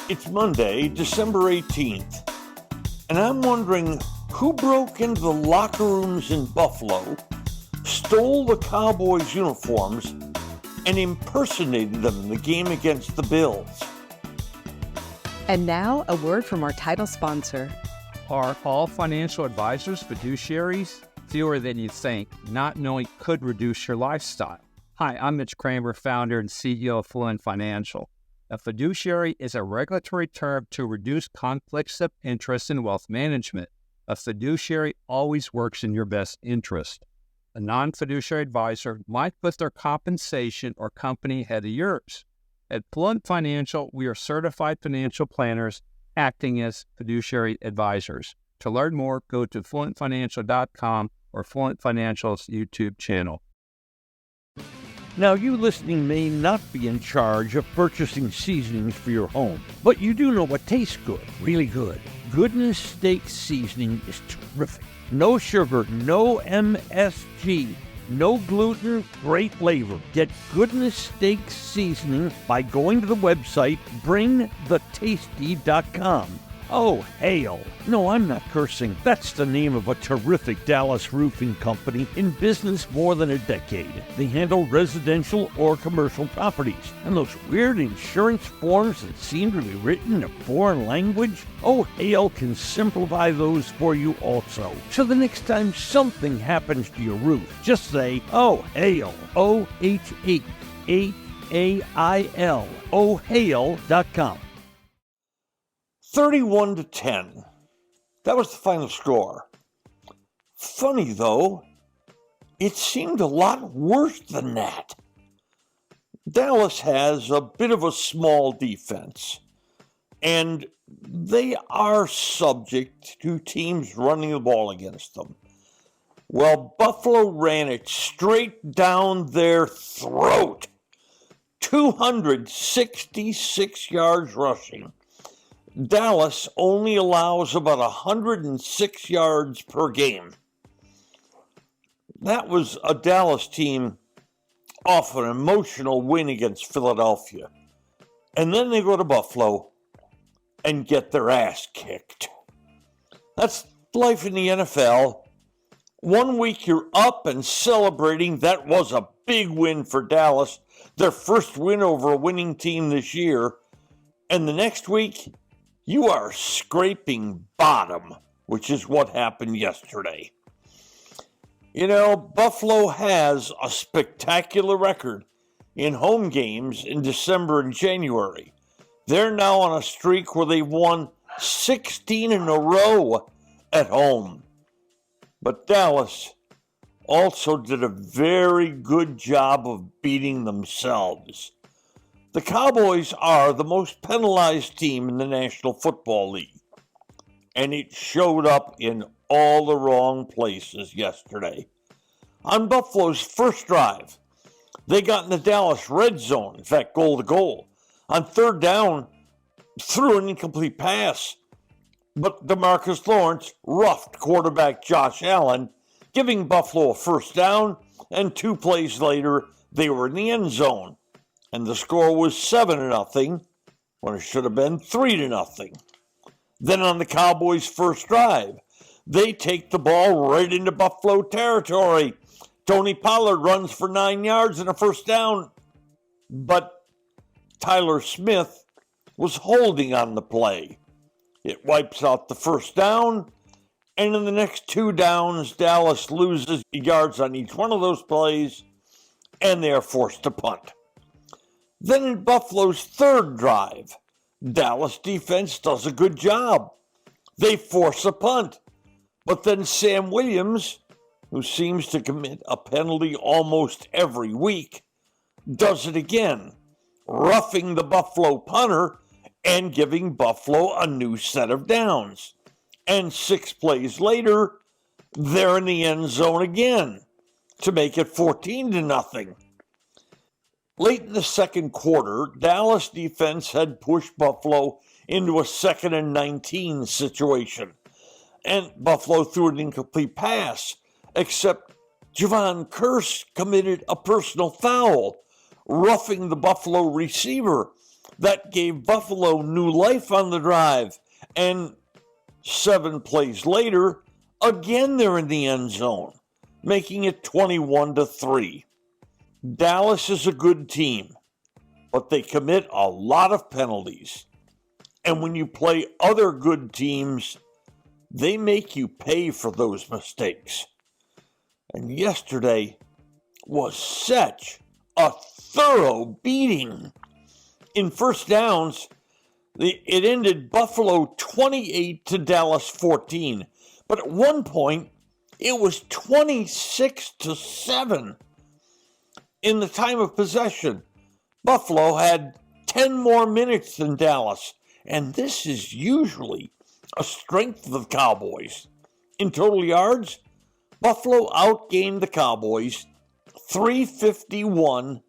It's Monday, December 18th, and I'm wondering who broke into the locker rooms in Buffalo, stole the Cowboys' uniforms, and impersonated them in the game against the Bills. And now, a word from our title sponsor. Are all financial advisors fiduciaries? Fewer than you think. Not knowing could reduce your lifestyle. Hi, I'm Mitch Kramer, founder and CEO of Fluent Financial. A fiduciary is a regulatory term to reduce conflicts of interest in wealth management. A fiduciary always works in your best interest. A non-fiduciary advisor might put their compensation or company ahead of yours. At Fluent Financial, we are certified financial planners acting as fiduciary advisors. To learn more, go to fluentfinancial.com or Fluent Financial's YouTube channel. Now, you listening may not be in charge of purchasing seasonings for your home, but you do know what tastes good, really good. Goodness Steak Seasoning is terrific. No sugar, no MSG, no gluten, great flavor. Get Goodness Steak Seasoning by going to the website bringthetasty.com. Oh, hail. No, I'm not cursing. That's the name of a terrific Dallas roofing company in business more than a decade. They handle residential or commercial properties. And those weird insurance forms that seem to be written in a foreign language? Oh, hail can simplify those for you also. So the next time something happens to your roof, just say, oh, hail. O-H-A-A-I-L. Ohail.com. 31-10. That was the final score. Funny though, it seemed a lot worse than that. Dallas has a bit of a small defense, and they are subject to teams running the ball against them. Well, Buffalo ran it straight down their throat. 266 yards rushing. Dallas only allows about 106 yards per game. That was a Dallas team off an emotional win against Philadelphia. And then they go to Buffalo and get their ass kicked. That's life in the NFL. 1 week you're up and celebrating. That was a big win for Dallas. Their first win over a winning team this year. And the next week, you are scraping bottom, which is what happened yesterday. You know, Buffalo has a spectacular record in home games in December and January. They're now on a streak where they've won 16 in a row at home. But Dallas also did a very good job of beating themselves. The Cowboys are the most penalized team in the National Football League, and it showed up in all the wrong places yesterday. On Buffalo's first drive, they got in the Dallas red zone, in fact, goal to goal. On third down, threw an incomplete pass, but DeMarcus Lawrence roughed quarterback Josh Allen, giving Buffalo a first down, and 2 plays later, they were in the end zone. And the score was 7-0, when it should have been 3-0. Then on the Cowboys' first drive, they take the ball right into Buffalo territory. Tony Pollard runs for 9 yards and a first down, but Tyler Smith was holding on the play. It wipes out the first down, and in the next 2 downs, Dallas loses yards on each one of those plays, and they are forced to punt. Then in Buffalo's third drive, Dallas defense does a good job. They force a punt. But then Sam Williams, who seems to commit a penalty almost every week, does it again, roughing the Buffalo punter and giving Buffalo a new set of downs. And 6 plays later, they're in the end zone again to make it 14-0. Late in the second quarter, Dallas defense had pushed Buffalo into a 2nd and 19 situation. And Buffalo threw an incomplete pass, except Javon Kearse committed a personal foul, roughing the Buffalo receiver. that gave Buffalo new life on the drive. And 7 plays later, again they're in the end zone, making it 21-3. Dallas is a good team, but they commit a lot of penalties. And when you play other good teams, they make you pay for those mistakes. And yesterday was such a thorough beating. In first downs, it ended Buffalo 28 to Dallas 14. But at one point, it was 26-7. In the time of possession, Buffalo had 10 more minutes than Dallas. And this is usually a strength of the Cowboys. In total yards, Buffalo outgained the Cowboys 351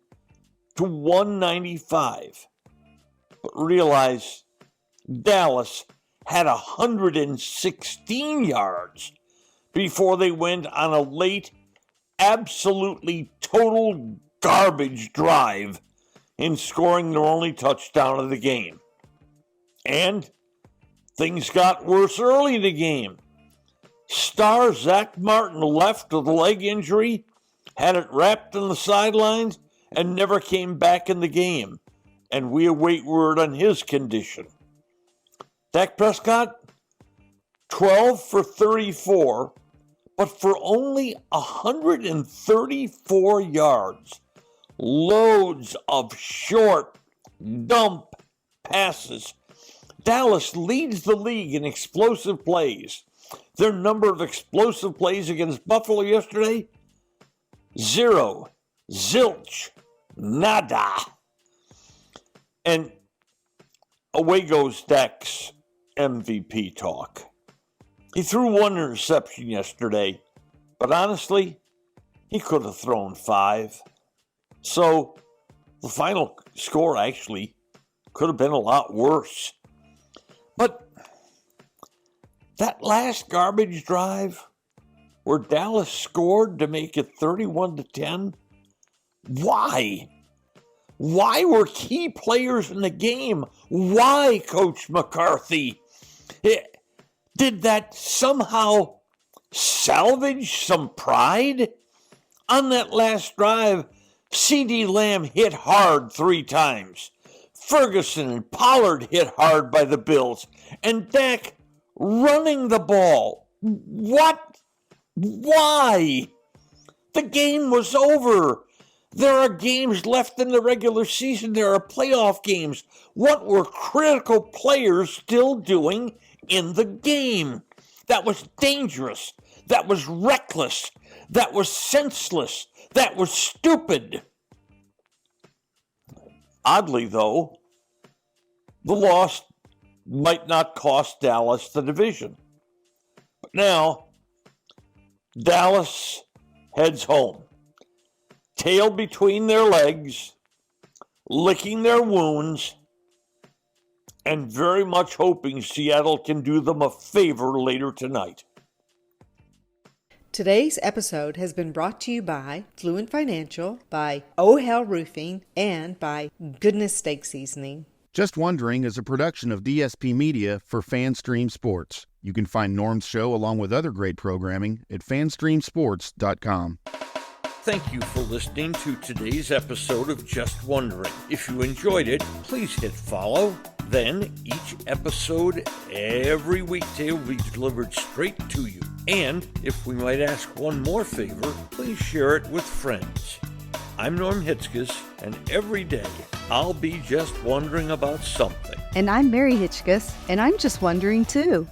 to 195. But realize Dallas had 116 yards before they went on a late, absolutely total garbage drive in scoring their only touchdown of the game. And things got worse early in the game. Star Zach Martin left with a leg injury, had it wrapped on the sidelines, and never came back in the game. And we await word on his condition. Dak Prescott, 12 for 34, but for only 134 yards. Loads of short, dump passes. Dallas leads the league in explosive plays. Their number of explosive plays against Buffalo yesterday, 0. Zilch. Nada. And away goes Dak's MVP talk. He threw 1 interception yesterday, but honestly, he could have thrown 5. So the final score actually could have been a lot worse. But that last garbage drive where Dallas scored to make it 31-10, why? Why were key players in the game? Why, Coach McCarthy? Did that somehow salvage some pride? On that last drive, CeeDee Lamb hit hard 3 times. Ferguson and Pollard hit hard by the Bills. And Dak running the ball. What? Why? The game was over. There are games left in the regular season. There are playoff games. What were critical players still doing in the game? That was dangerous. That was reckless. That was senseless. That was stupid. Oddly, though, the loss might not cost Dallas the division. But now, Dallas heads home, tail between their legs, licking their wounds, and very much hoping Seattle can do them a favor later tonight. Today's episode has been brought to you by Fluent Financial, by Oh Hell Roofing, and by Goodness Steak Seasoning. Just Wondering is a production of DSP Media for FanStream Sports. You can find Norm's show along with other great programming at fanstreamsports.com. Thank you for listening to today's episode of Just Wondering. If you enjoyed it, please hit follow. Then each episode every weekday will be delivered straight to you. And if we might ask one more favor, please share it with friends. I'm Norm Hitzges, and every day I'll be just wondering about something. And I'm Mary Hitchkus, and I'm just wondering too.